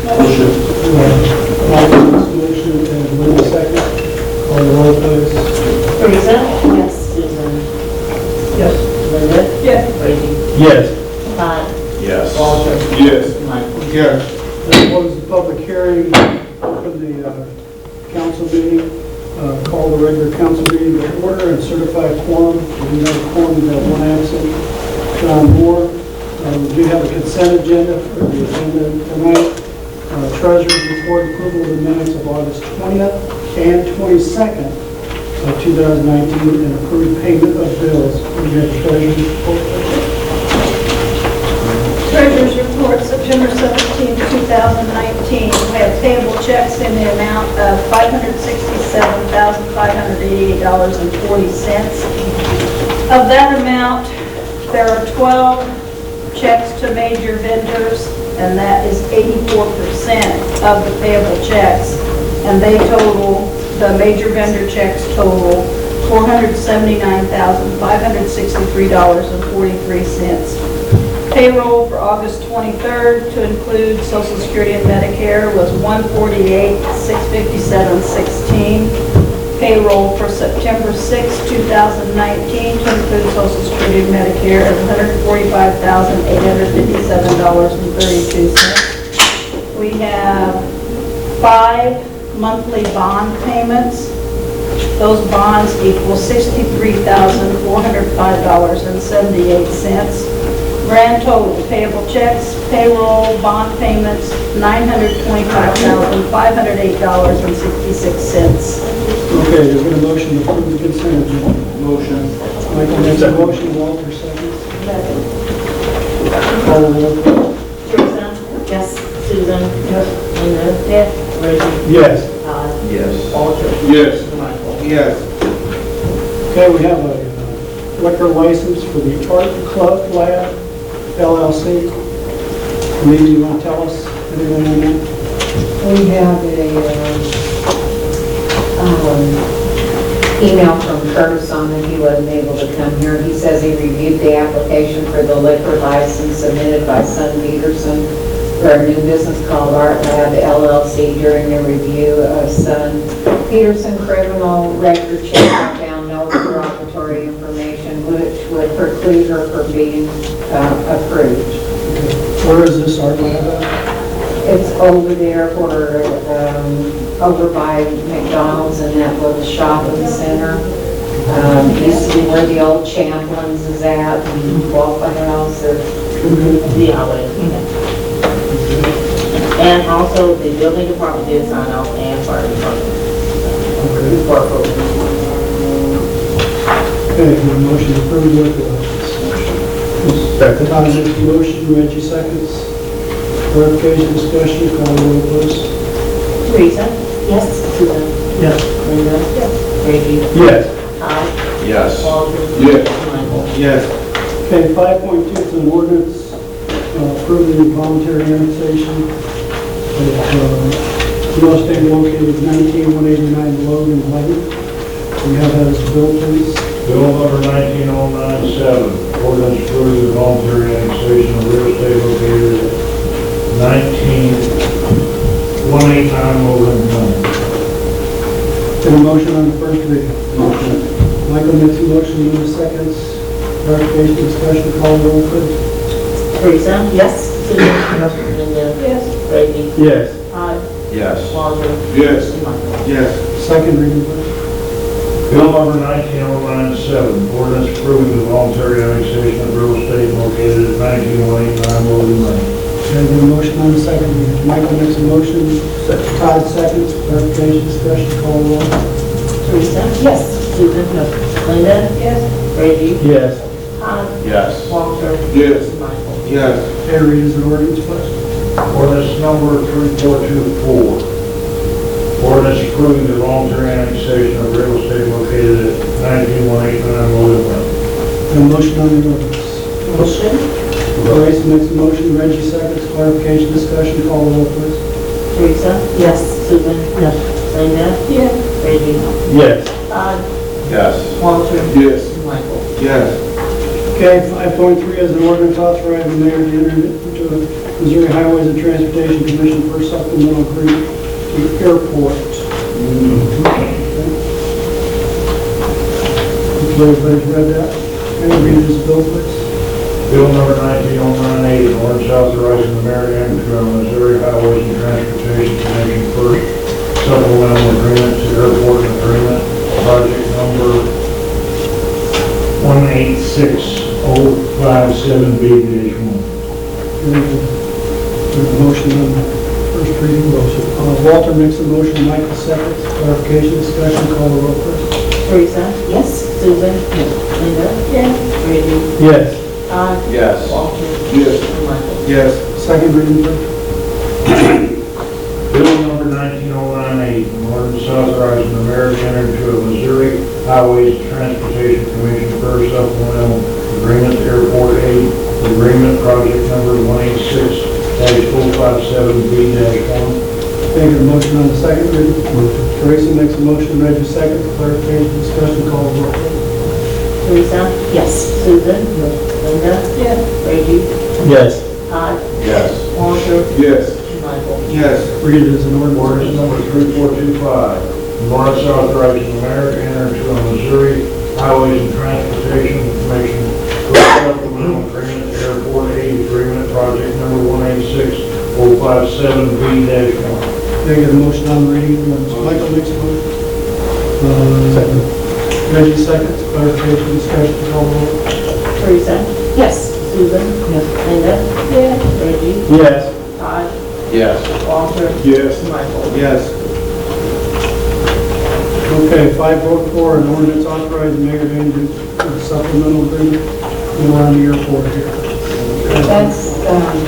Motion. Michael makes a motion and Linda second. Call the roll, please. Teresa? Yes. Susan? Yes. Linda? Yes. Reggie? Yes. Todd? Yes. Walter? Yes. Michael? Yes. That was the public hearing for the council meeting. Call the regular council meeting to order and certify a quorum. We have a quorum, we have one absent, John Moore. We do have a consent agenda for the agenda tonight. Treasurer's report, approval of the minutes of August 20th and 22nd of 2019, and approved payment of bills. We have treasurer's report. Treasurer's report, September 17, 2019. We have payable checks in the amount of $567,588.40. Of that amount, there are 12 checks to major vendors, and that is 84% of the payable checks. And they total, the major vendor checks total $479,563.43. Payroll for August 23rd to include Social Security and Medicare was $148,657.16. Payroll for September 6, 2019 to include Social Security and Medicare is $145,857.32. We have 5 monthly bond payments. Those bonds equal $63,405.78. Grand total payable checks, payroll, bond payments, $925,508.66. Okay, there's been a motion to approve the consent agenda. Motion. Michael makes a motion, Walter seconds. Call the roll. Teresa? Yes. Susan? Yes. Linda? Yes. Reggie? Yes. Todd? Yes. Walter? Yes. Michael? Yes. Okay, we have a liquor license for the Art Club Lab LLC. Maybe you want to tell us anything on that? We have a email from Curtis on that he wasn't able to come here. He says he reviewed the application for the liquor license submitted by Sun Peterson for a new business called Art Lab LLC. During the review of Sun Peterson criminal record check, found no derogatory information which would preclude her from being approved. Where is this Art Lab at? It's over there where, over by McDonald's and that little shopping center. Used to be where the old Champlin's is at, and Waffle House, or The Yahweh. And also, the building department did sign off, and fire department. For approval. Okay, the motion to approve the liquor license. Second. Todd makes the motion, Reggie seconds. Clarification, discussion, call the roll, please. Teresa? Yes. Susan? Yes. Linda? Yes. Reggie? Yes. Todd? Yes. Walter? Yes. Michael? Yes. Okay, 5.2 is an ordinance approving the voluntary annexation of real estate located at 19189 Logan Lane. We have that as a bill, please. Bill number 19097, ordinance approving the voluntary annexation of real estate located at 19189 Logan Lane. Get a motion on the first reading. Motion. Michael makes a motion, Linda seconds. Clarification, discussion, call the roll, please. Teresa? Yes. Susan? Linda? Yes. Reggie? Yes. Todd? Yes. Walter? Yes. Michael? Yes. Second reading, please. Bill number 19097, ordinance approving the voluntary annexation of real estate located at 19189 Logan Lane. Okay, get a motion on the second reading. Michael makes a motion, Todd seconds. Clarification, discussion, call the roll. Teresa? Yes. Susan? Yes. Linda? Yes. Reggie? Yes. Todd? Yes. Walter? Yes. Michael? Yes. Okay, read as an ordinance, please. Ordinance number 3424, ordinance approving the voluntary annexation of real estate located at 19189 Logan Lane. A motion on the ordinance. Motion? Grace makes a motion, Reggie seconds. Clarification, discussion, call the roll, please. Teresa? Yes. Susan? Yes. Linda? Yes. Reggie? Yes. Todd? Yes. Walter? Yes. Michael? Yes. Okay, 5.3 is an ordinance authorizing the mayor to enter into a Missouri Highways and Transportation Commission for supplemental agreement to the airport. Everybody's read that? Can you read this bill, please? Bill number 19098, an ordinance authorizing the mayor to enter into a Missouri Highways and Transportation Commission first supplemental agreement to airport agreement, project number 186057B-1. Motion on the first reading. Walter makes a motion, Michael seconds. Clarification, discussion, call the roll, please. Teresa? Yes. Susan? Linda? Yes. Reggie? Yes. Todd? Yes. Walter? Yes. And Michael? Yes. Second reading, please. Bill number 19098, an ordinance authorizing the mayor to enter into a Missouri Highways and Transportation Commission first supplemental agreement to airport aid agreement, project number 186-457B-1. Thank you. Motion on the second reading. Teresa makes a motion, Reggie seconds. Clarification, discussion, call the roll, please. Teresa? Yes. Susan? Linda? Yes. Reggie? Yes. Todd? Yes. Walter? Yes. And Michael? Yes. Read it as an Ordinance ordinance. number 3425, an ordinance authorizing the mayor to enter into a Missouri Highways and Transportation Commission first supplemental agreement to airport aid agreement, project number 186-457B-1. Thank you. Motion on the reading of the ordinance. Michael makes a motion. Second. Reggie seconds. Clarification, discussion, call the roll. Teresa? Yes. Susan? Yes. Linda? Yes. Reggie? Yes. Todd? Yes. Walter? Yes. And Michael? Yes. Okay, 5.4, an ordinance authorizing the mayor to enter into a supplemental agreement. We're on the airport here. That's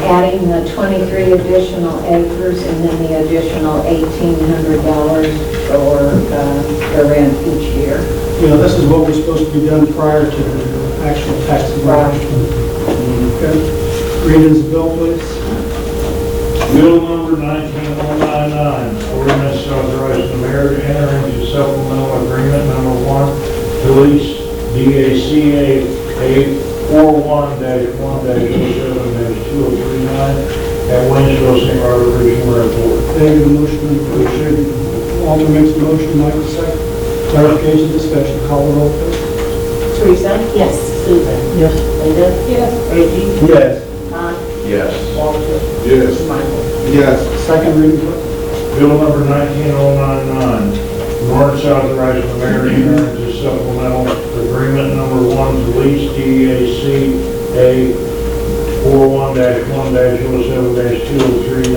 adding the 23 additional acres and then the additional $1,800 for the rent each year. You know, this is what was supposed to be done prior to the actual tax evaluation. Okay. Read this bill, please. Bill number 19099, ordinance authorizing the mayor to enter into supplemental agreement number 1 to lease DACA 41-1-07-2039 at Waynesville St. Robert Regional Airport. Thank you. The motion on the first reading. Walter makes a motion, Michael second. Clarification, discussion, call the roll, please. Teresa? Yes. Susan? Yes. Linda? Yes. Reggie? Yes. Todd? Yes. Walter? Yes. And Michael? Yes. Second reading, please. Bill number 19099, an ordinance authorizing the mayor to enter into supplemental agreement number 1 to lease DACA 41-1-07-2039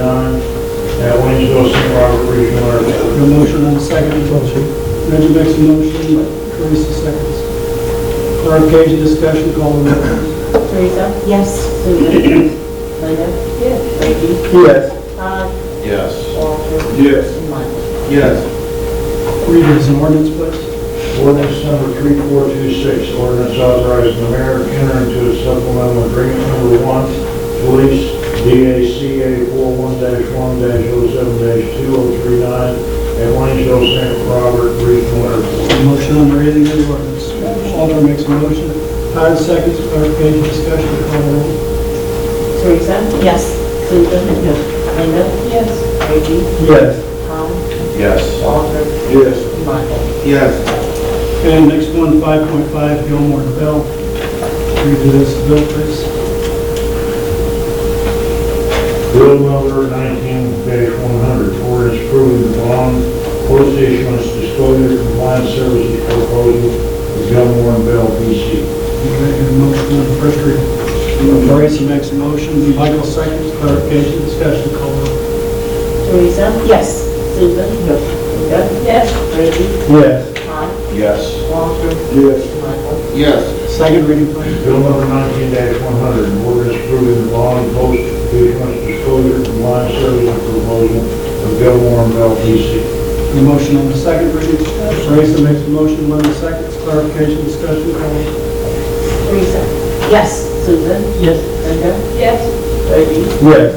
at Waynesville St. Robert Regional Airport. The motion on the second motion. Reggie makes a motion, Teresa seconds. Clarification, discussion, call the roll, please. Teresa? Yes. Susan? Linda? Yes. Reggie? Yes. Todd? Yes. Walter? Yes. And Michael? Yes. Read it as an ordinance, please. Ordinance number 3426, ordinance authorizing the mayor to enter into a supplemental agreement number 1 to lease DACA 41-1-07-2039 at Waynesville St. Robert Regional Airport. Motion on the reading of the ordinance. Walter makes a motion. Todd seconds. Clarification, discussion, call the roll. Teresa? Yes. Susan? Linda? Yes. Reggie? Yes. Todd? Yes. Walter? Yes. And Michael? Yes. Okay, next one, 5.5, Gilmore to Bell. Read this bill, please. Bill number 19-100, ordinance approving the bond post issuance disclosure compliance services proposal of Gilmore and Bell, PC. Okay, a motion on the first reading. Teresa makes a motion, Michael seconds. Clarification, discussion, call the roll. Teresa? Yes. Susan? Linda? Yes. Reggie? Yes. Todd? Yes. Walter? Yes. And Michael? Yes. Second reading, please. Bill number 19-100, ordinance approving the bond post issuance disclosure compliance services proposal of Gilmore and Bell, PC. A motion on the second reading. Teresa makes a motion, Linda seconds. Clarification, discussion, call the roll. Teresa? Yes. Susan? Yes. Linda? Yes. Reggie? Yes.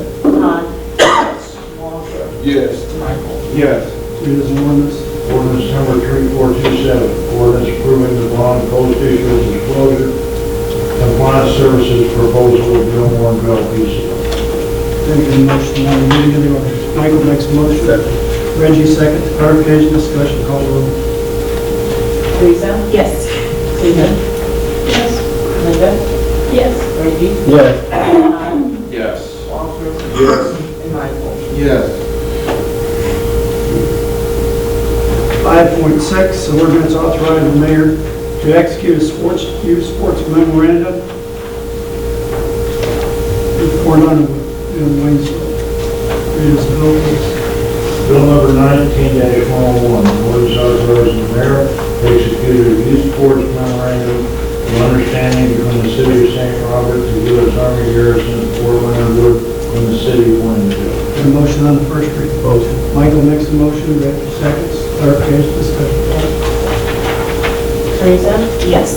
Todd? Walter? Yes. And Michael? Yes. Read as an ordinance. Ordinance number 3427, ordinance approving the bond post issuance disclosure compliance services proposal of Gilmore and Bell, PC. Any motion on the reading of the ordinance? Michael makes a motion. Reggie seconds. Clarification, discussion, call the roll. Teresa? Yes. Susan? Yes. Linda? Yes. Reggie? Yes. Todd? Yes. Walter? Yes. And Michael? Yes. 5.6, ordinance authorizing the mayor to execute a youth sports memorandum with Fort Underwood in Waynesville. Read this bill, please. Bill number 19-101, ordinance authorizing the mayor to execute a youth sports memorandum of understanding between the city of St. Robert, the U.S. Army garrison at Fort Leonard Wood, and the city of Waynesville. A motion on the first reading. Motion. Michael makes a motion, Reggie seconds. Clarification, discussion. Teresa? Yes.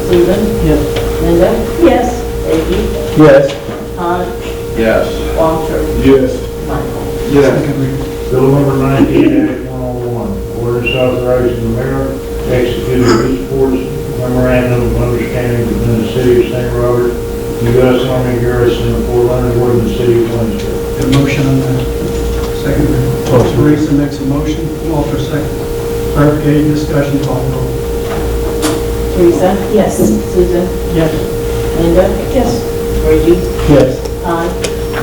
Susan? Yes. Linda? Yes. Reggie? Yes. Todd? Yes. Walter? Yes. Michael? Yes. Second reading. Bill number 19-101, ordinance authorizing the mayor to execute a youth sports memorandum of understanding between the city of St. Robert, the U.S. Army garrison at Fort Leonard Wood, and the city of Waynesville. A motion on the second reading. Teresa makes a motion, Walter seconds. Clarification, discussion, call the roll. Teresa? Yes. Susan? Yes. Linda? Yes. Reggie? Yes. Todd?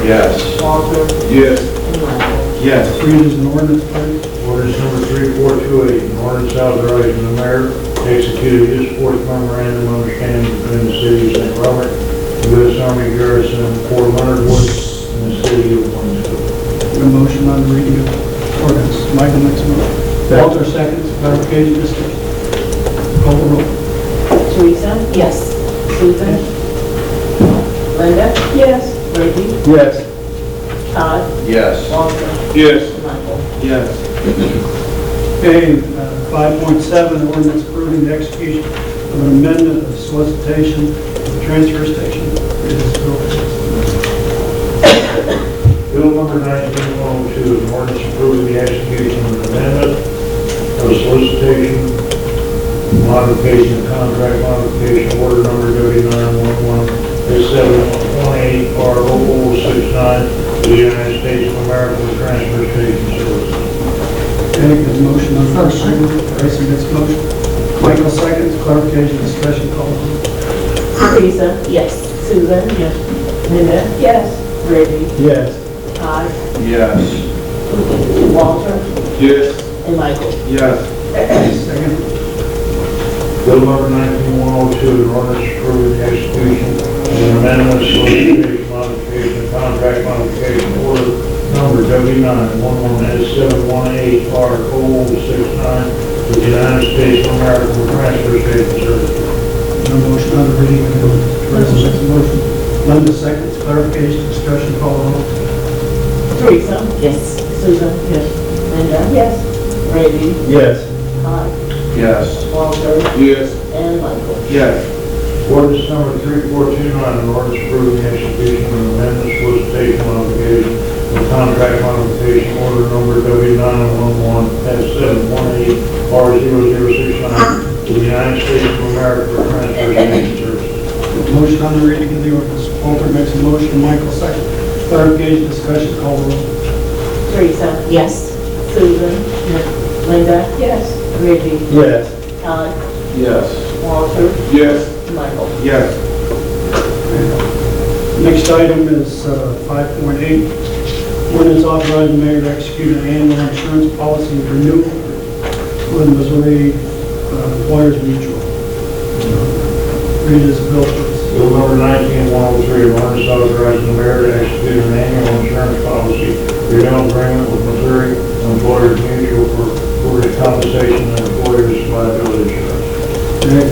Yes. Walter? Yes. And Michael? Yes. Read as an ordinance, please. Ordinance number 3428, an ordinance authorizing the mayor to execute a youth sports memorandum of understanding between the city of St. Robert, the U.S. Army garrison at Fort Leonard Wood, and the city of Waynesville. A motion on the reading of ordinance. Michael makes a motion. Walter seconds. Clarification, discussion. Call the roll. Teresa? Yes. Susan? Linda? Yes. Reggie? Yes. Todd? Yes. Walter? Yes. And Michael? Yes. Okay, 5.7, ordinance approving the execution of an amendment of solicitation of the transfer station. Read this bill, please. Bill number 19-102 is an ordinance approving the execution of an amendment of solicitation, modification of contract modification, order number W911-718R0069 to the United States of America for transfer station services. Okay, there's a motion on first reading. Teresa makes a motion. Michael seconds. Clarification, discussion, call the roll. Teresa? Yes. Susan? Yes. Linda? Yes. Reggie? Yes. Todd? Yes. Walter? Yes. And Michael? Yes. Second. Bill number 19-102, an ordinance approving the execution of an amendment of solicitation, modification, of contract modification, order number W911-718R0069 with the United States of America for transfer station services. No motion on the reading of the ordinance. Teresa makes a motion. Linda seconds. Clarification, discussion, call the roll. Teresa? Yes. Susan? Yes. Linda? Yes. Reggie? Yes. Todd? Yes. Walter? Yes. And Michael? Yes. Ordinance number 3429, an ordinance approving the execution of an amendment solicitation modification of contract modification order number W911-718R0069 to the United States of America for transfer station services. Motion on the reading of the ordinance. Walter makes a motion. Michael seconds. Clarification, discussion, call the roll. Teresa? Yes. Susan? Linda? Yes. Reggie? Yes. Todd? Yes. Walter? Yes. And Michael? Yes. Next item is 5.8. Ordinance authorizing the mayor to execute an annual insurance policy renewal with Missouri Employers Mutual. Read this bill, please. Bill number 19-103, an ordinance authorizing the mayor to execute an annual insurance policy renewal agreement with Missouri Employers Mutual for workers' compensation and employers' liability insurance. Okay.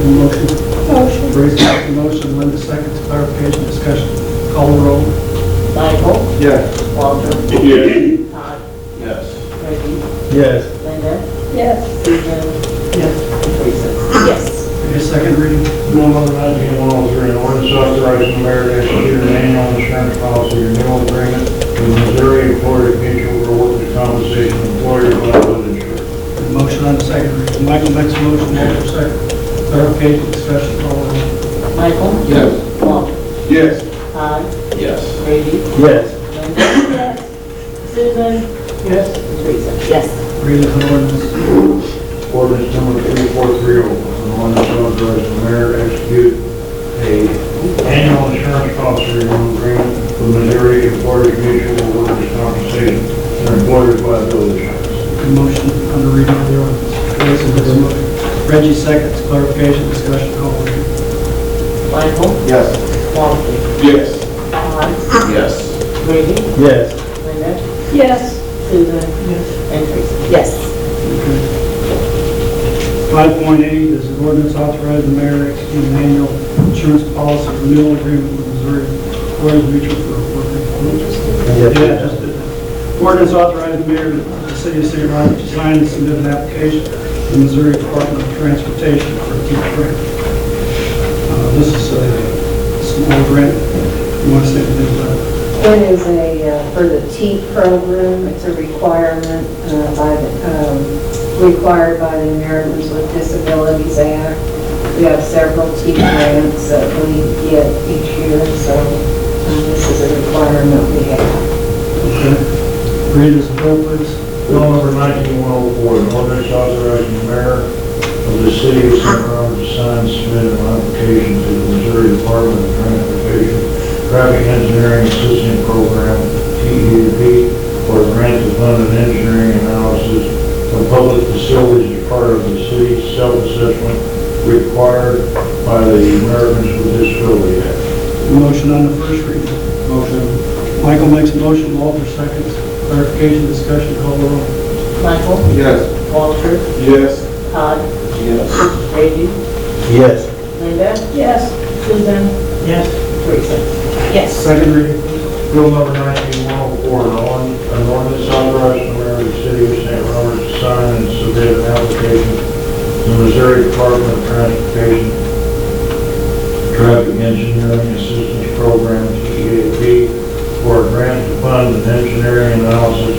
Motion. Motion. Teresa makes a motion. Linda seconds. Clarification, discussion. Call the roll. Michael? Yes. Walter? Yes. Todd? Yes. Reggie? Yes. Linda? Yes. Susan? Yes. And Teresa? Yes. Okay, second reading. Bill number 19-103, an ordinance authorizing the mayor to execute an annual insurance policy renewal agreement with Missouri Employers Mutual for workers' compensation and employers' liability insurance. Motion on the second reading. Michael makes a motion. Walter second. Clarification, discussion, call the roll. Michael? Yes. Walter? Yes. Todd? Yes. Reggie, Yes. Linda, Yes. Susan, Yes. and Teresa. Yes. Read an ordinance. Ordinance number 3430, an ordinance authorizing the mayor to execute a annual insurance policy renewal agreement with Missouri Employers Mutual Workers' Compensation and Employers Liability Insurance. Motion on the reading of the ordinance. Teresa makes a motion. Reggie seconds. Clarification, discussion, call the roll. Michael, Yes. Walter, Yes. Todd, Yes. Reggie, Yes. Linda, Yes. Susan, and Teresa. Yes. 5.8 is an ordinance authorizing the mayor to execute an annual insurance policy renewal agreement with Missouri Employers Mutual for workers. Yeah, just did that. Ordinance authorizing the mayor of the city of St. Robert to sign and submit an application to the Missouri Department of Transportation for a TIP grant. This is a small grant. You want to say anything about it? It is for the TEAP program. It's a requirement required by the Americans with Disabilities Act. We have several TEAP grants that we get each year, so this is a requirement we have. Okay. Read as a bill, please. Bill number 19104, an ordinance authorizing the mayor of the city of St. Robert to sign and submit an application to the Missouri Department of Transportation Traffic Engineering Assistance Program, TEP, for a grant to fund an engineering analysis of public facilities as part of the city's self-assessment required by the Americans with Disabilities Act. Motion on the first reading. Motion. Michael makes a motion, Walter seconds. Clarification, discussion, call the roll. Michael, Yes. Walter, Yes. Todd, Yes. Reggie, Yes. Linda, Yes. Susan, Yes. Teresa. Yes. Second reading. Bill number 19104, an ordinance authorizing the mayor of the city of St. Robert to sign and submit an application to the Missouri Department of Transportation Traffic Engineering Assistance Program, TEP, for a grant to fund an engineering analysis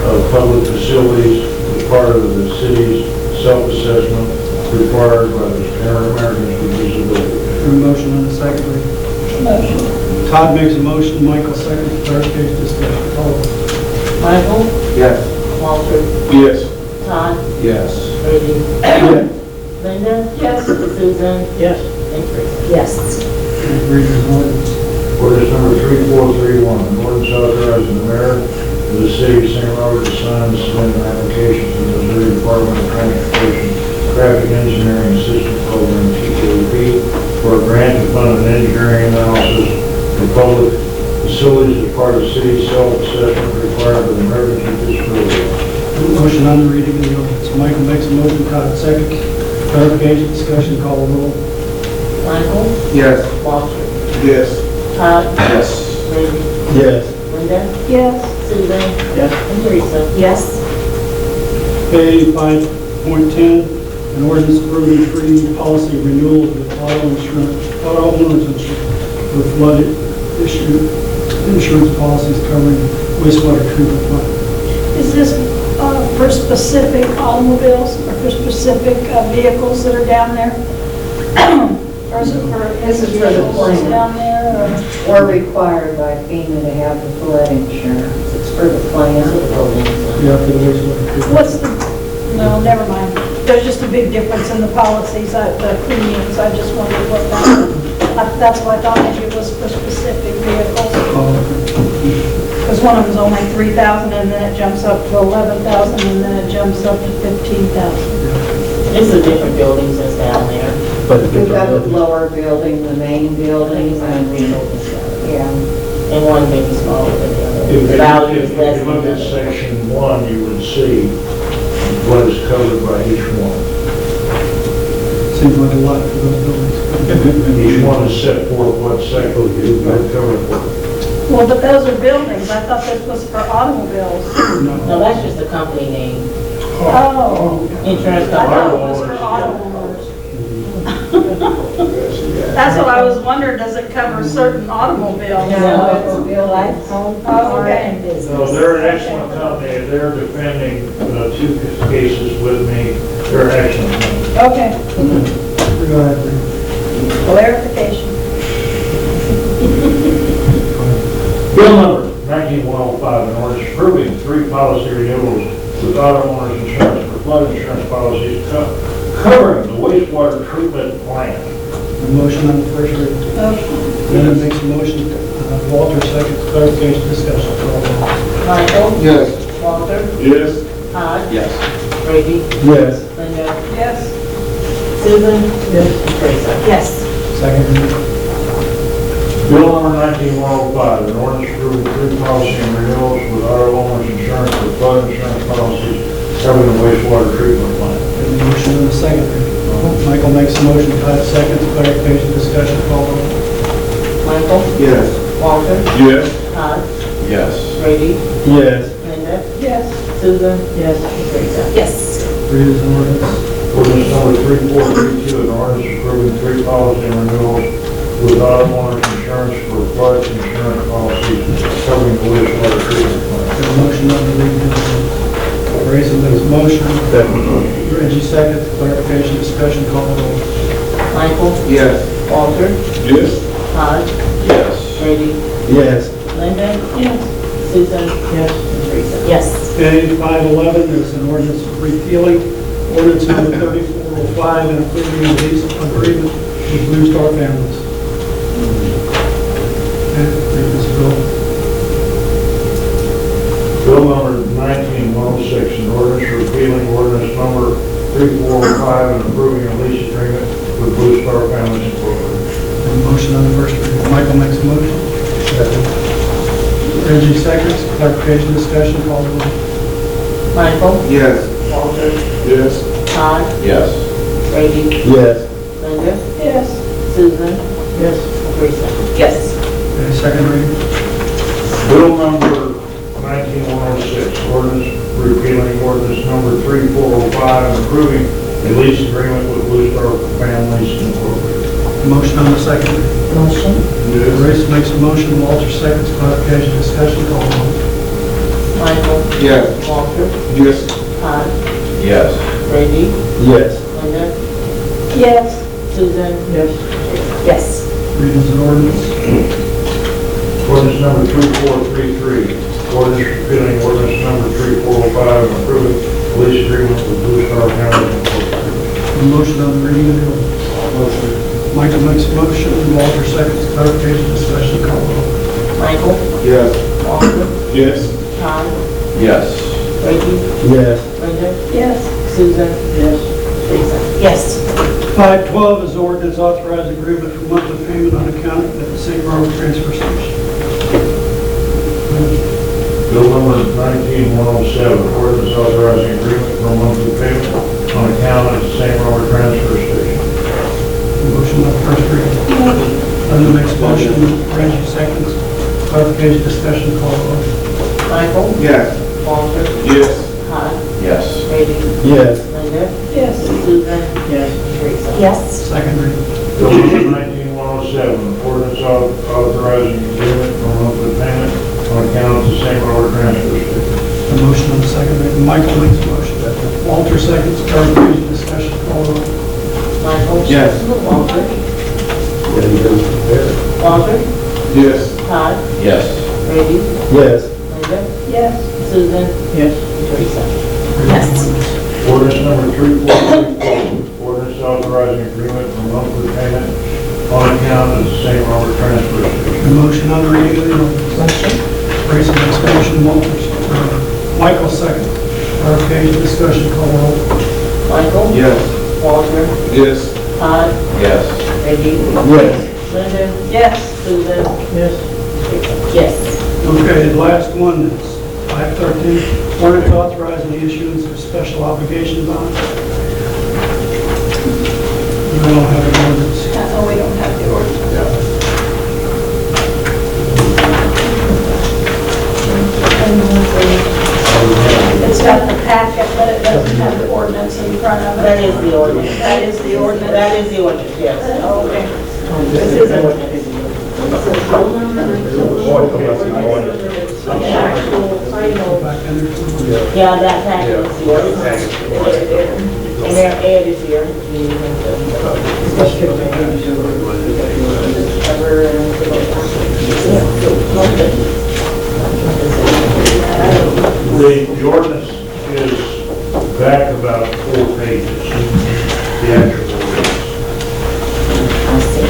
of public facilities as part of the city's self-assessment required by the Americans with Disabilities. A motion on the second reading. Motion. Todd makes a motion, Michael seconds. Clarification, discussion, call the roll. Michael, Yes. Walter, Yes. Todd, Yes. Reggie, Yes. Linda, Yes. Susan, Yes. and Teresa. Yes. Read the ordinance. Ordinance number 3431, an ordinance authorizing the mayor of the city of St. Robert to sign and submit an application to the Missouri Department of Transportation Traffic Engineering Assistance Program, TEP, for a grant to fund an engineering analysis of public facilities as part of city self-assessment required by the Americans with Disabilities Act. Motion on the reading of the ordinance. Michael makes a motion, Todd seconds. Clarification, discussion, call the roll. Michael, Yes. Walter, Yes. Todd, Yes. Reggie, Yes. Linda, Yes. Susan, Yes. and Teresa. Yes. Okay, 5.10, an ordinance approving free policy renewals with auto insurance, auto-owners insurance for flood issue insurance policies covering wastewater treatment plant. Is this for specific automobiles or for specific vehicles that are down there? Or is it for This is any for the vehicles plan. down there? We're required by FEMA to have the flood insurance. It's for the plan. Yeah, for the wastewater Or treatment. what's the, no, never mind. There's just a big difference in the policies, the premiums. I just wondered what that's why I thought maybe it was for specific vehicles. Oh, okay. Because one of them's only 3,000 and then it jumps up to 11,000 and then it jumps up to 15,000. It's the different buildings that's down there. We've got the lower building, the main building, and yeah. And one may be smaller than the other. If The value is you less than look the at other. section 1, you would see what is covered by each one. Seems like a lot for those buildings. Each one is set forth what section you're covered for. Well, but those are buildings. I thought this was for automobiles. No, that's just the company name. Oh, Insurance I thought it company. was for automobiles. That's what I was wondering, does it cover certain automobiles? No, it's like home. Oh, okay. and business. No, they're an excellent company. They're defending 2 cases with me. They're excellent. Okay, Go ahead, Bree. clarification. Bill number 19105, an ordinance approving 3 policy renewals with auto owners insurance for flood insurance policies covering the wastewater treatment plant. A motion on the first reading. Motion. Linda makes a motion, Walter seconds, clarification, discussion, call the roll. Michael? Yes. Walter? Yes. Todd? Yes. Brady? Yes. Linda? Yes. Susan? Yes. And Teresa? Yes. Second reading. Bill number 19105, an ordinance approving 3 policy and renewals with auto owners insurance for flood insurance policies covering the wastewater treatment plant. A motion on the second reading. Michael makes a motion, Todd seconds, clarification, discussion, call the roll. Michael? Yes. Walter? Yes. Todd? Yes. Brady? Yes. Linda? Yes. Susan? Yes. And Teresa? Yes. Read as an ordinance. Ordinance number 3432, an ordinance approving 3 policy and renewals with auto owners insurance for flood insurance policies covering the wastewater treatment plant. A motion on the reading. Grayson makes a motion. Reggie seconds, clarification, discussion, call the roll. Michael? Yes. Walter? Yes. Todd? Yes. Brady? Yes. Linda? Yes. Susan? Yes. And Teresa? Yes. Okay, 511 is an ordinance repealing ordinance number 3405 and approving a lease agreement with Blue Star Families. Okay, read this bill. Bill number 19106, an ordinance repealing ordinance number 3405 and approving a lease agreement with Blue Star Families Incorporated. A motion on the first reading. Michael makes a motion. Reggie seconds, clarification, discussion, call the roll. Michael? Yes. Walter? Yes. Todd? Yes. Brady? Yes. Linda? Yes. Susan? Yes. And Teresa? Yes. Okay, second reading. Bill number 19106, ordinance repealing ordinance number 3405 and approving a lease agreement with Blue Star Families Incorporated. Motion on the second reading. Motion? Grace makes a motion, Walter seconds, clarification, discussion, call the roll. Michael? Yes. Walter? Yes. Todd? Yes. Brady? Yes. Linda? Yes. Susan? Yes. Yes. Read as an ordinance. Ordinance number 3433, ordinance repealing ordinance number 3405 and approving a lease agreement with Blue Star Families Incorporated. A motion on the reading of the ordinance. Michael makes a motion, Walter seconds, clarification, discussion, call the roll. Michael? Yes. Walter? Yes. Todd? Yes. Brady? Yes. Linda? Yes. Susan? Yes. Teresa? Yes. 512 is ordinance authorizing agreement for monthly payment on account at the St. Robert Transfer Station. Bill number 19107, ordinance authorizing agreement for monthly payment on account at the St. Robert Transfer Station. Motion on first reading. Linda makes a motion, Reggie seconds, clarification, discussion, call the roll. Michael? Yes. Walter? Yes. Todd? Yes. Brady? Yes. Linda? Yes. Susan? Yes. And Teresa? Yes. Second reading. Bill number 19107, ordinance authorizing agreement for monthly payment on account at the St. Robert Transfer Station. A motion on the second reading. Michael makes a motion. Walter seconds, clarification, discussion, call the roll. Michael? Yes. Walter? Walter? Yes. Todd? Yes. Brady? Yes. Linda? Yes. Susan? Yes. And Teresa? Yes. Ordinance number 3434, ordinance authorizing agreement for monthly payment on account at the St. Robert Transfer Station. A motion on the reading of the ordinance. Motion? Grayson makes a motion, Walter, Michael second, clarification, discussion, call the roll. Michael? Yes. Walter? Yes. Todd? Yes. Brady? Yes. Linda? Yes. Susan? Yes. Yes. Okay, the last one is 513, ordinance authorizing the issuance of special obligation bonds. You don't have an ordinance. Oh, we don't have the ordinance. Yeah. It's got the packet, but it doesn't have the ordinance in front of it. That is the ordinance. That is the ordinance. That is the ordinance, yes. Oh, okay. This is the ordinance. Back in there. Yeah, that packet is the ordinance. And their Ed is here. The ordinance is back about 4 pages, the actual ordinance, I see.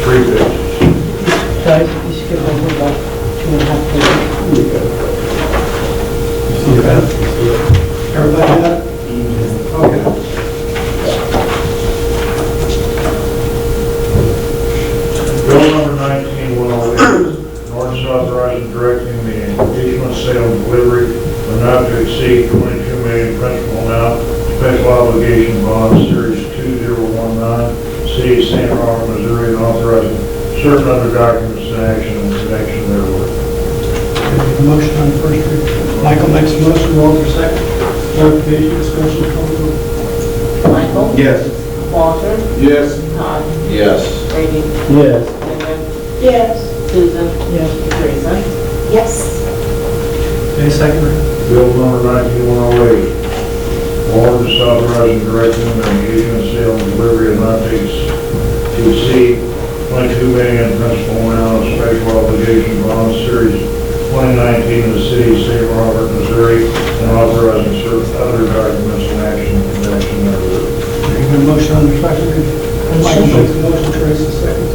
3 pages. Guys, you skip over about 2.5 pages. Everybody have it? Okay. Bill number 19108, an ordinance authorizing directing the issuance, sale, and delivery of not to exceed 22 million principal amount special obligation bonds, series 2019, city of St. Robert, Missouri, and authorizing certain other documents and action in connection therewith. Motion on first reading. Michael makes a motion, Walter second. Clarification, discussion, call the roll. Michael? Yes. Walter? Yes. Todd? Yes. Reggie? Yes. Linda? Yes. Susan? Yes. Teresa? Yes. Okay, second reading. Bill number 19108, ordinance authorizing directing the issuance, sale, and delivery of not to exceed 22 million principal amount of special obligation bonds, series 2019 in the city of St. Robert, Missouri, and authorizing certain other documents and action in connection therewith. Any motion on the second reading? Michael makes a motion, Teresa seconds.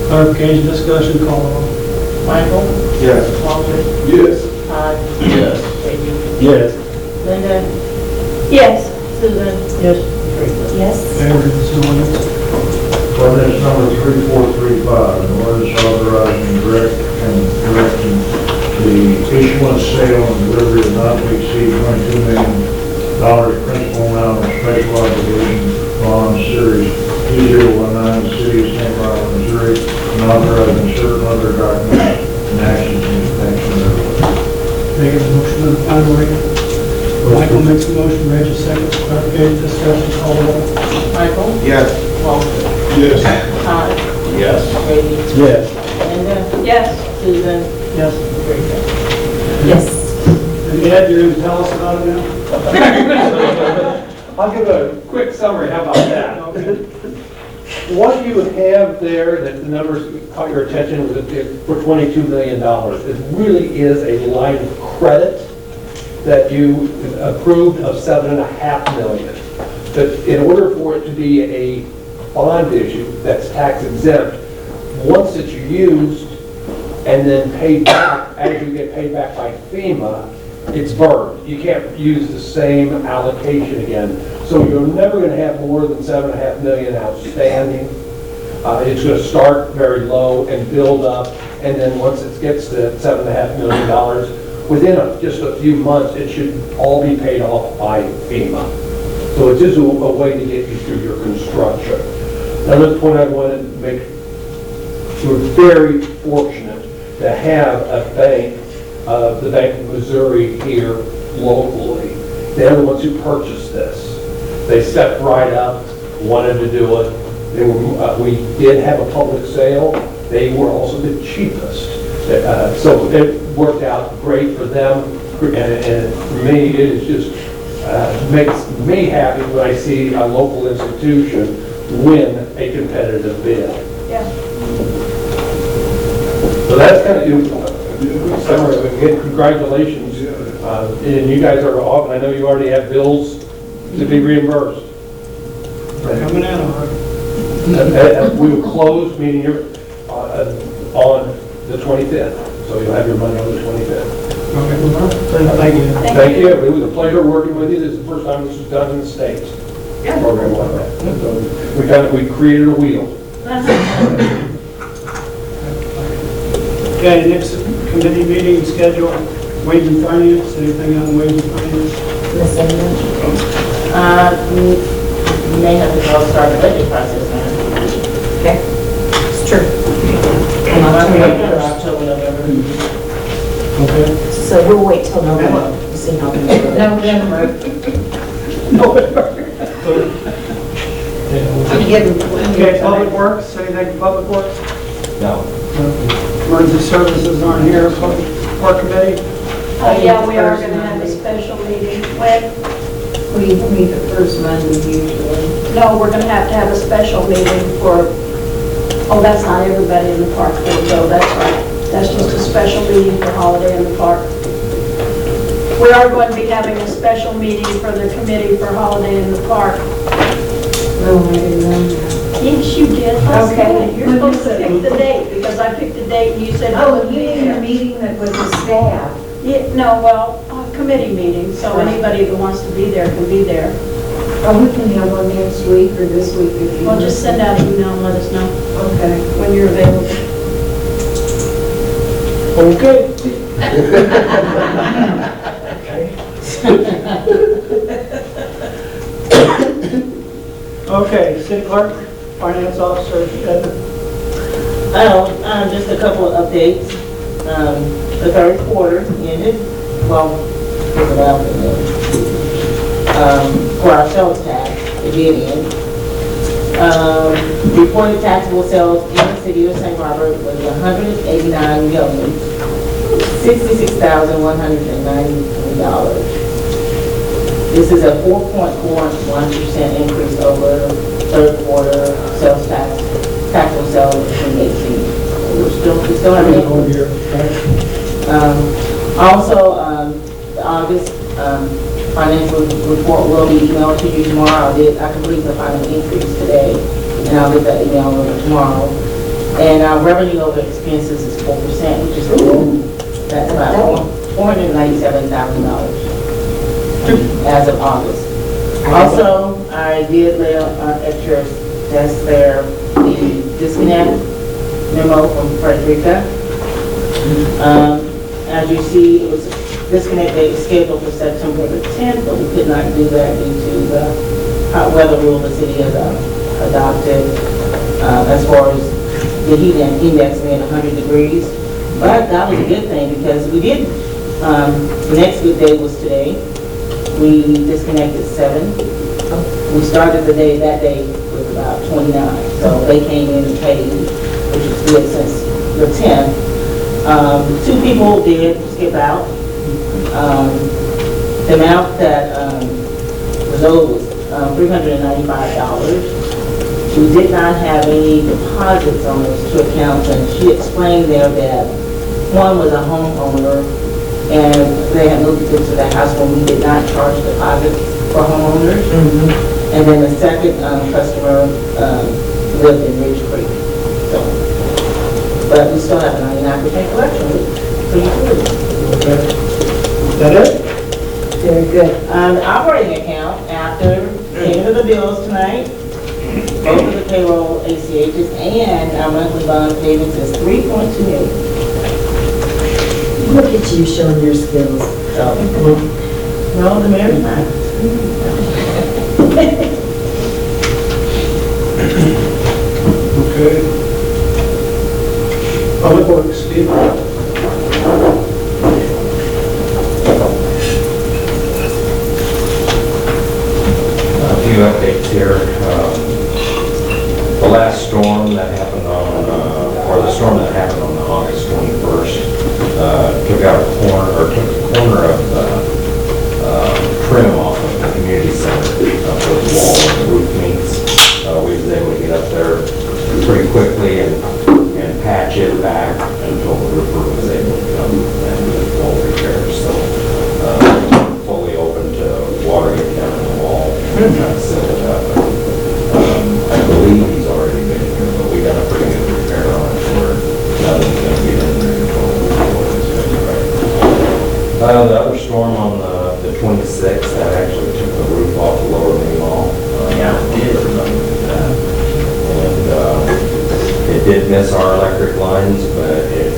Clarification, discussion, call the roll. Michael? Yes. Walter? Yes. Todd? Yes. Reggie? Yes. Linda? Yes. Susan? Yes. Teresa? Yes. Okay, read this ordinance. Ordinance number 3435, an ordinance authorizing directing the issuance, sale, and delivery of not to exceed $22 million principal amount of special obligation bonds, series 2019, city of St. Robert, Missouri, and authorizing certain other documents and actions in connection therewith. Making a motion on the final reading. Michael makes a motion, Reggie seconds. Clarification, discussion, call the roll. Michael? Yes. Walter? Yes. Todd? Yes. Reggie? Yes. Linda? Yes. Susan? Yes. Teresa? Yes. And Ed, you're going to tell us about it now? I'll give a quick summary, how about that? Okay. What you have there, that the numbers caught your attention, was for $22 million. It really is a line of credit that you approved of $7.5 million. But in order for it to be a bond issue that's tax exempt, once it's used and then paid back, as you get paid back by FEMA, it's burned. You can't use the same allocation again. So you're never going to have more than $7.5 million outstanding. It's going to start very low and build up, and then once it gets to $7.5 million, within just a few months, it should all be paid off by FEMA. So it's just a way to get you through your construction. Another point I wanted to make, we're very fortunate to have a bank, the Bank of Missouri here locally. They're the ones who purchased this. They stepped right up, wanted to do it. We did have a public sale. They were also the cheapest. So it worked out great for them. And for me, it is just makes me happy when I see a local institution win a competitive bid. Yeah. So that's kind of, summary. Again, congratulations. And you guys are off, and I know you already have bills to be reimbursed. Coming in, all right. We will close, meaning you're on the 25th. So you'll have your money on the 25th. Okay. Thank you. Thank you. It was a pleasure working with you. This is the first time this was done in the States. A program like that. So we created a wheel. Okay, next committee meeting schedule, wage and finance, anything on wage and finance? Miss Linda? You may have to go start the budget process now. Okay, it's true. October, November. Okay. So we'll wait till November to see how things go. Okay, Public Works, anything for Public Works? No. Emergency Services aren't here, Public Work Committee? Yeah, we are gonna have a special meeting. When? We meet the first Monday usually. No, we're gonna have a special meeting for, oh, that's not everybody in the park will go, that's right. That's just a special meeting for Holiday in the Park. going to be having a special meeting for the committee for Holiday in the Park. No, I didn't know that. Yes, you did last Okay. night. You're supposed to pick the date, because I picked the date and you said. Oh, you mean a meeting that was the staff? Yeah, no, well, a committee meeting, so anybody that wants to be there can be there. Oh, we can have one next week or this week if you. Well, just send out an email and let us know Okay. when you're available. Okay. Okay, city clerk, finance officer, Edna. Just a couple of updates. The third quarter ended, well, it's about to end. For our sales tax, it did end. Reported taxable sales in the city of St. Robert was $189,066,193. This is a 4.41% increase over third quarter sales taxable sales of 2018. We still have an increase. Also, the August financial report will be emailed to you tomorrow. I completed the final increase today, and I'll get that email over tomorrow. And our revenue over expenses is 4%, which is good. That's about $497,000 as of August. Also, I did lay on at your desk there the disconnect memo from Frederica. As you see, it was disconnect date was scheduled for September the 10th, but we could not do that due to the hot weather rule the city has adopted as far as the heat index being 100 degrees. But that was a good thing because we did, the next good day was today. We disconnected 7. We started the day that day with about 29. So they came in and paid, which is good since the 10th. 2 people did skip out. The amount that was owed was $395. We did not have any deposits on those 2 accounts, and she explained there that one was a homeowner, and they had moved into the house when we did not charge deposits for homeowners. And then the second customer lived in Ridge Creek. So, but we still have a 99% collection rate for utilities. Okay. Is that it? Very good. The operating account, after payment of the bills tonight, both of the payroll ACHs and our monthly bond payments is $3.2 million. Look at you showing your skills. So, no, the mayor's not. Okay. Public Works, Steve. A few updates here. The last storm that happened on, or the storm that happened on August 21st, took out a corner of the trim off of the community center, where the wall and the roof meets. We was able to get up there pretty quickly and patch it back until the roofer was able to come and do full repairs. So, fully open to water getting down in the wall and trying to seal it up. I believe he's already been here, but we got a pretty good repair on it where nothing's going to get in there until it's right. The other storm on the 26th, that actually took the roof off the lower main wall. Yeah, it did. And it did miss our electric lines, but it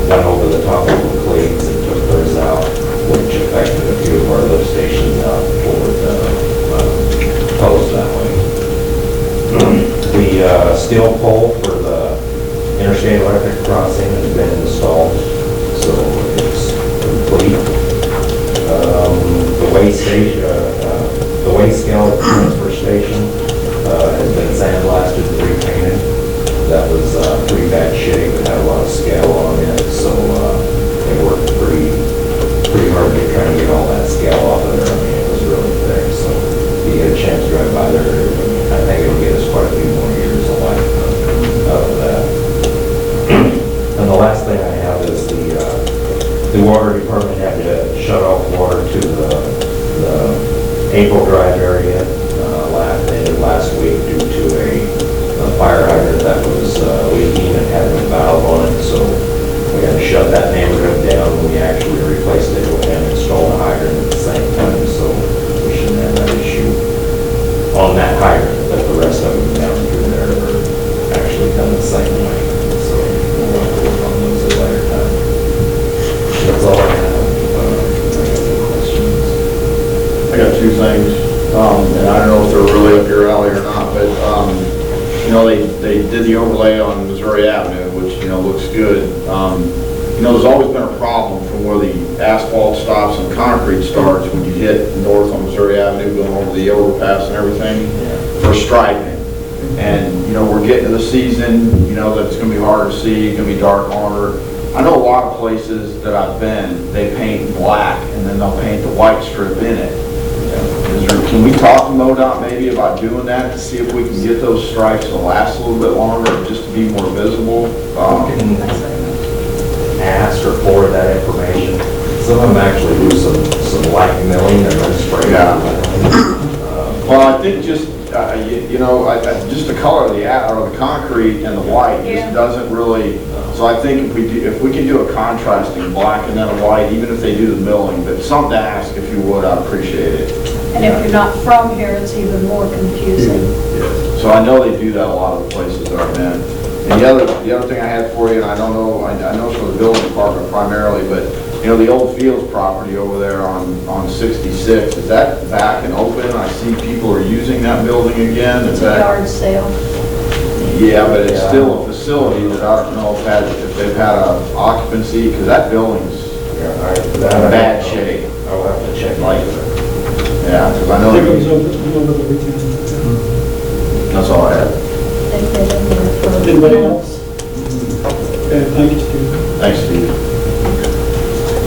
went over the top of the cleats and took those out, which affected a few of our lift stations out toward the post that way. The steel pole for the interstate electric crossing has been installed, so it's complete. The weigh scale at the transfer station has been sandblasted and repainted. That was pretty bad shape. It had a lot of scale on it, so they worked pretty hard to try and get all that scale off of there. I mean, it was really thick, so if you get a chance to drive by there, I think it'll get us quite a few more years of life out of that. And the last thing I have is the water department had to shut off water April Drive area last week due to a fire hydrant that was leaking and had a valve on it. So we had to shut that neighborhood down. We actually replaced it and installed a hydrant at the same time. So we shouldn't have that issue on that hydrant, but the rest of them down through there are actually done the same way. So we'll work on those at a later time. That's all I have. I got any questions? I got two things, and I don't know if they're really up your alley or not, but, you know, they did the overlay on Missouri Avenue, which, you know, looks good. You know, there's always been a problem from where the asphalt stops and concrete starts when you hit north on Missouri Avenue, going over the overpass and everything, for striping. And, you know, we're getting to the season, you know, that's gonna be hard to see, gonna be dark longer. I know a lot of places that I've been, they paint black and then they'll paint the white strip in it. Can we talk to MoDOT maybe about doing that to see if we can get those stripes to last a little bit longer, just to be more visible? Ask or forward that information. Some of them actually do some light milling and then spray. Yeah. Well, I think just, you know, just the color of the concrete and the white just doesn't really, so I think if we can do a contrasting black and then a white, even if they do the milling, but something to ask if you would, I'd appreciate it. And if you're not from here, it's even more confusing. So I know they do that a lot of the places that I've been. And the other thing I had for you, and I don't know, I know it's for the building department primarily, but you know, the old Fields property over there on 66, is that back and open? I see people are using that building again. It's a yard sale. Yeah, but it's still a facility that I don't know if they've had a occupancy, because that building's in bad shape. I'll have to check. Yeah, because I know It goes they, over the weekend. that's all I had. Anybody else? Okay, thank you, Steve. Thanks, Steve.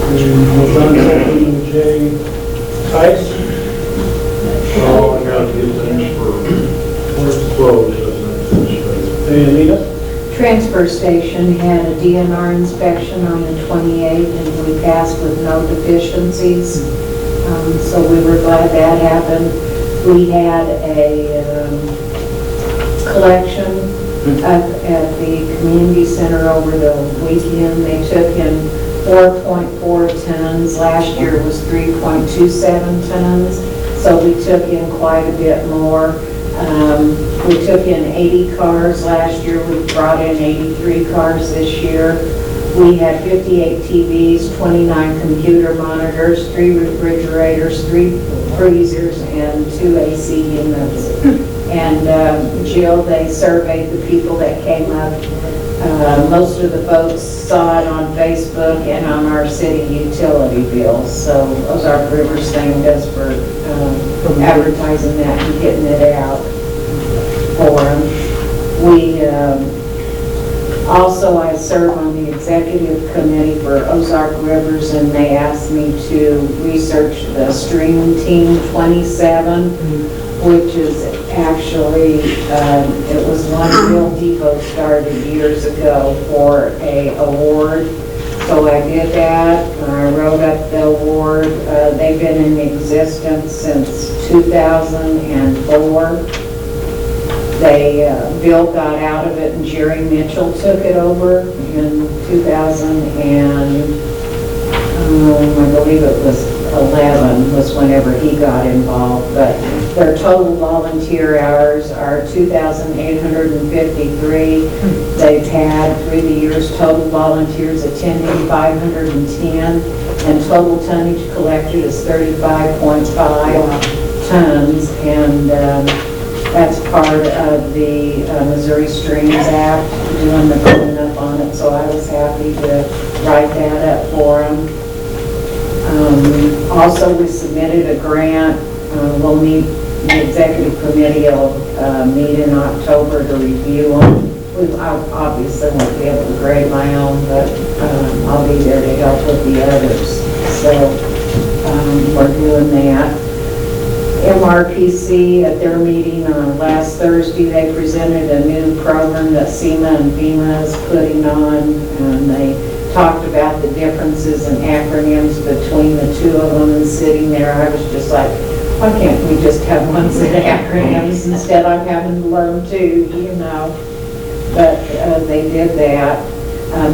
And we're done with Jay Tice. Oh, I got to get things for closed, Hey, Anita? Transfer station had a DNR inspection on the 28th, and we passed with no deficiencies. So we were glad that happened. We had a collection up at the community center over the weekend. They took in 4.4 tons. Last year was 3.27 tons. So we took in quite a bit more. We took in 80 cars last year. We brought in 83 cars this year. We had 58 TVs, 29 computer monitors, 3 refrigerators, 3 freezers, and 2 AC units. And Jill, they surveyed the people that came up. Most of the folks saw it on Facebook and on our city utility bills. So Ozark Rivers thanked us for advertising that and getting it out for them. We also, I serve on the executive committee for Ozark Rivers, and they asked me to research the Stream Team 27, which is actually, it was one Bill Depot started years ago for a award. So I did that, I wrote up the award. They've been in existence since 2004. Bill got out of it and Jerry Mitchell took it over in 2000 and I believe it was 11 was whenever he got involved. But their total volunteer hours are 2,853. They've had through the years total volunteers attending 510 and total tonnage collected is 35.5 tons. And that's part of the Missouri Streams Act, doing the cleanup on it, so I was happy to write that up for them. Also, we submitted a grant. We'll meet, the executive committee will meet in October to review them. I obviously won't be able to grade my own, but I'll be there to help with the others. So we're doing that. MRPC, at their meeting on last Thursday, they presented a new program that SEMA and FEMA is putting on, and they talked about the differences in acronyms between the two of them, and sitting there, I was just like, Why can't we just have one set of acronyms instead of having to learn two, you know? But they did that.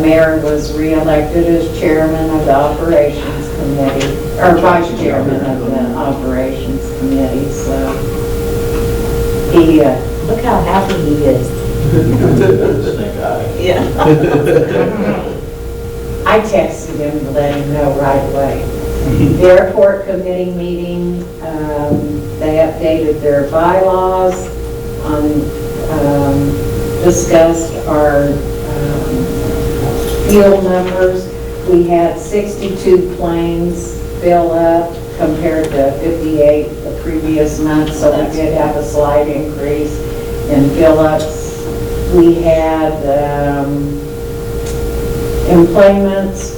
Mayor was re-elected as chairman of the operations committee, or vice chairman of the operations committee, so he, Look how happy he is. Yeah. I texted him to let him know right away. The airport committee meeting, they updated their bylaws discussed our fuel numbers. We had 62 planes fill up compared to 58 the previous month, so we did have a slight increase in fill-ups. We had employments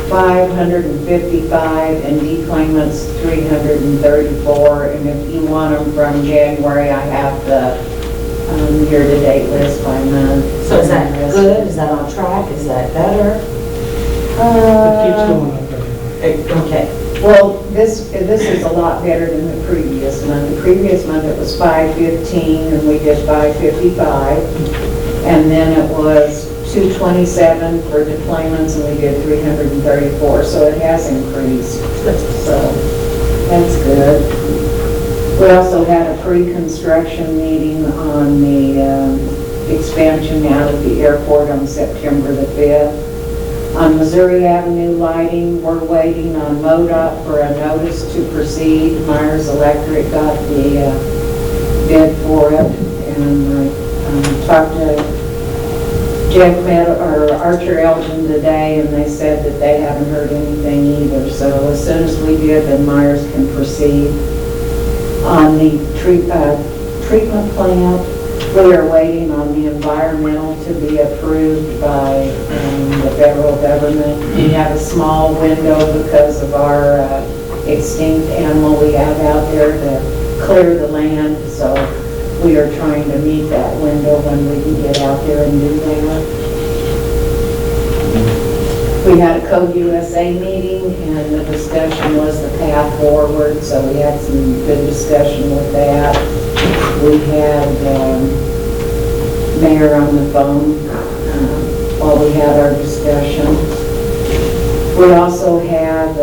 555 and declaimants 334, and if you want them from January, I have the year-to-date list by month. So is that good? Is that on track? Is that better? It keeps going up every month. Okay. Well, this is a lot better than the previous month. The previous month it was 515 and we did 555. And then it was 227 for deployments and we did 334. So it has increased. So that's good. We also had a pre-construction meeting on the expansion out of the airport on September the 5th. On Missouri Avenue lighting, we're waiting on MoDOT for a notice to proceed. Myers Electric got the bid for it, and I talked to Jeff Archer Elgin today, and they said that they haven't heard anything either. So as soon as we do, then Myers can proceed. On the treatment plant, we are waiting on the environmental to be approved by the federal government. We have a small window because of our extinct animal we have out there to clear the land, so we are trying to meet that window when we can get out there and do that. We had a Code USA meeting, and the discussion was the path forward, so we had some good discussion with that. We had Mayor on the phone while we had our discussion. We also have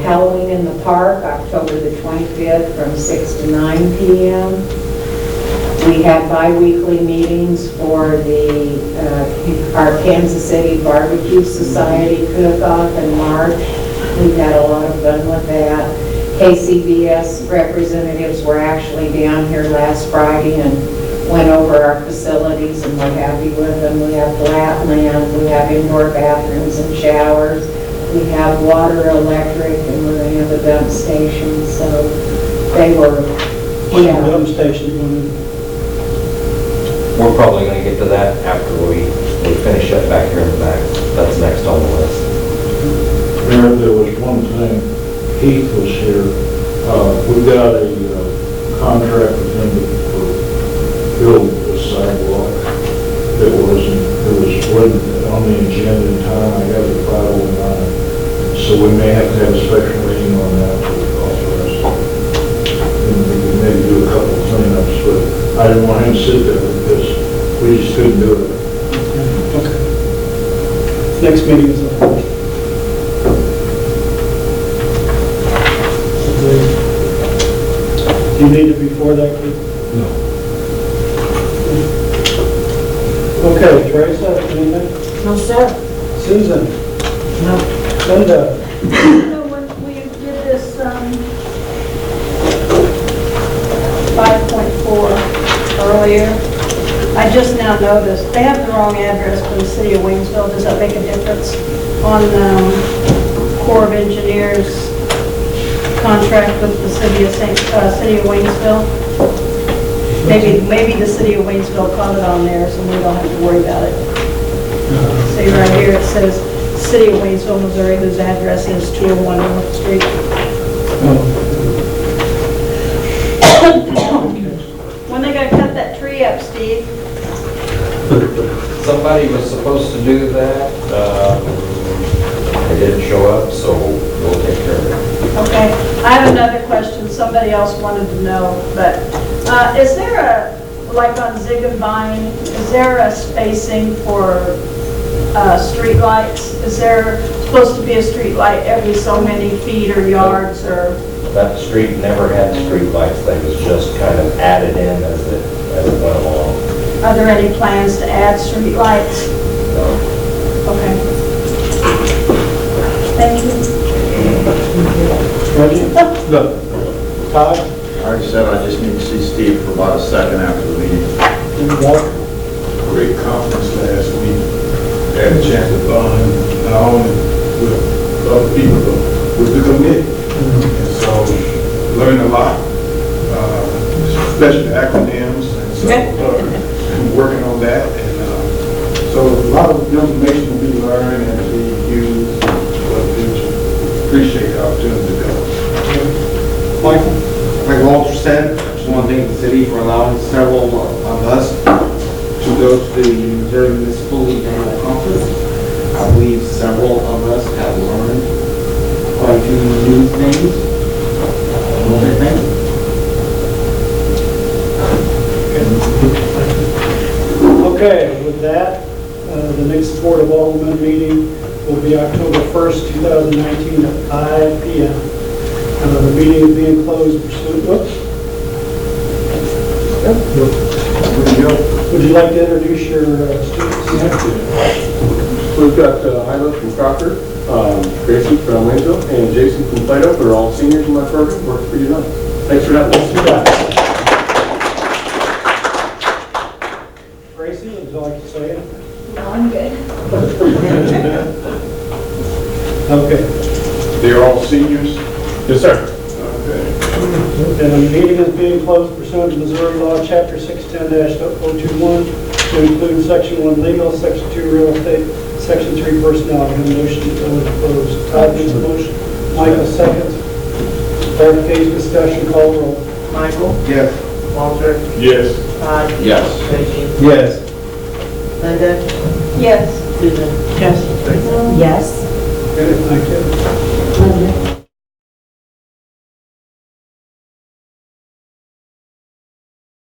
Halloween in the Park, October the 25th from 6 to 9 p.m. We have bi-weekly meetings for our Kansas City Barbecue Society cook-off in March. We've had a lot of fun with that. KCBS representatives were actually down here last Friday and went over our facilities, and we're happy with them. We have flat land, we have indoor bathrooms and showers, we have water, electric, and we're going to have a dump station, so they were... What's the dump station going in? We're probably gonna get to that after we finish up back here in the back. That's next on the list. Mayor, there was one thing, Heath was here, we got a contract with him for build the sidewalk that wasn't on the agenda in time. I got it at 5:09, so we may have to have a special meeting on that for the cost rest. And we can maybe do a couple of cleanups, but I didn't want him to sit there because we just couldn't do it. Okay. Next meeting is on. Do you need it before that, Keith? No. Okay, Teresa, anything? No, sir. Susan? No. Linda? So when we did this 5.4 earlier, I just now noticed, they have the wrong address for the city of Waynesville. Does that make a difference on Corps of Engineers contract with the city of Waynesville? Maybe the city of Waynesville caught it on there, so we don't have to worry about it. See right here, it says City of Waynesville, Missouri, whose address is 201 North Street. When they gonna cut that tree up, Steve? Somebody was supposed to do that. They didn't show up, so we'll take care of it. Okay, I have another question. somebody else wanted to know, but is there a, like on Ziggenbein, is there a spacing for streetlights? Is there supposed to be a streetlight every so many feet or yards or? That street never had streetlights, they was just kind of added in as it went along. Are there any plans to add streetlights? No. Okay. Thank you. Reggie? Look, Todd? I already said I just need to see Steve for about a second after the meeting. Walter? Great conference last week. Had a chance to bond not only with other people, but with the committee. And so learned a lot, especially acronyms. And so I'm working on that. And so a lot of information will be learned and be used for the future. Appreciate the opportunity to go. Michael? Like Walter said, I just want to thank the city for allowing several of us to go to the Missouri Municipal League Annual Conference. I believe several of us have learned quite a few new things. Well, thank you. Okay, with that, the next Board of Aldermen meeting will be October 1st, 2019 at 5 p.m. The meeting is being closed pursuant, whoops. Would you like to introduce your students? We've got Hyla from Crocker, Gracie from Lanesville, and Jason from Plato. They're all seniors in my program. Works pretty well. Thanks for having us. Gracie, would you like to say anything? No, I'm good. Okay. They're all seniors. Yes, sir. Okay. And the meeting is being closed pursuant to Missouri Law, Chapter 610-021, to include Section 1 legal, Section 2 real estate, Section 3 personnel. I have a motion to close. Todd makes the motion. Michael seconds. Clarification, discussion, call the roll. Michael? Yes. Walter? Yes. Todd? Yes. Reggie? Yes. Linda? Yes. Susan? Yes. Okay, thank you.